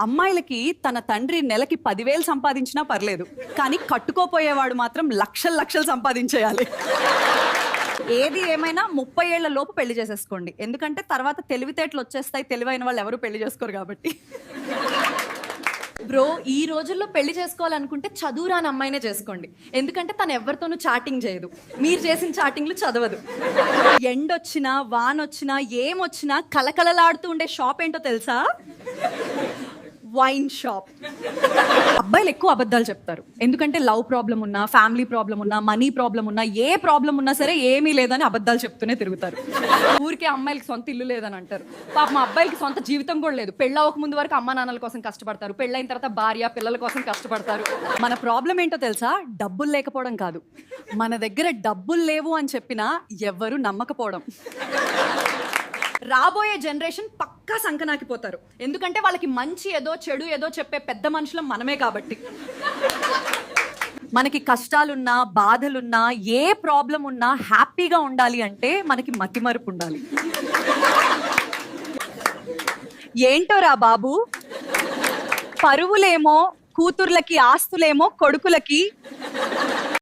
అమ్మాయిలకి తన తండ్రి నెలకి 10,000 సంపాదించినా పర్లేదు, కానీ కట్టుకోపోయేవాడు మాత్రం లక్షలు లక్షలు సంపాదించేయాలి. ఏది ఏమైనా 30 ఏళ్ల లోపు పెళ్లి చేసేసుకోండి, ఎందుకంటే తర్వాత తెలివితేటలు వచ్చేస్తాయి, తెలివైన వాళ్ళు ఎవరు పెళ్లి చేసుకోరు కాబట్టి. బ్రో, ఈ రోజుల్లో పెళ్లి చేసుకోవాలనుకుంటే చదువురాని అమ్మాయినే చేసుకోండి, ఎందుకంటే తను ఎవరితోనూ చాటింగ్ చేయదు, మీరు చేసిన చాటింగ్లు చదవదు. ఎండొచ్చినా వానొచ్చినా ఏమొచ్చినా కలకలలాడుతూ ఉండే షాప్ ఏంటో తెలుసా? Wine shop. అబ్బాయిలు ఎక్కువ అబద్ధాలు చెప్తారు, ఎందుకంటే లవ్ ప్రాబ్లం ఉన్నా, ఫ్యామిలీ ప్రాబ్లం ఉన్నా, మనీ ప్రాబ్లం ఉన్నా, ఏ ప్రాబ్లం ఉన్నా సరే ఏమీ లేదని అబద్ధాలు చెప్తూనే తిరుగుతారు. ఊరికే అమ్మాయిలకి సొంత ఇల్లు లేదని అంటారు. పాప మా అబ్బాయిలకి సొంత జీవితం కూడా లేదు. పెళ్ళవక ముందు వరకు అమ్మా నాన్నల కోసం కష్టపడతారు, పెళ్ళైన తర్వాత భార్య పిల్లల కోసం కష్టపడతారు. మన ప్రాబ్లం ఏంటో తెలుసా? డబ్బులు లేకపోవడం కాదు, మన దగ్గర డబ్బులు లేవు అని చెప్పినా ఎవ్వరూ నమ్మకపోవడం. రాబోయే జనరేషన్ పక్కా సంకనాకిపోతారు, ఎందుకంటే వాళ్ళకి మంచి ఏదో చెడు ఏదో చెప్పే పెద్ద మనుషులం మనమే కాబట్టి. మనకి కష్టాలున్నా బాధలున్నా ఏ ప్రాబ్లం ఉన్నా హ్యాపీగా ఉండాలి అంటే మనకి మతిమరుపు ఉండాలి. ఏంటో రా బాబు, పరువులేమో కూతుర్లకి, ఆస్తులేమో కొడుకులకి.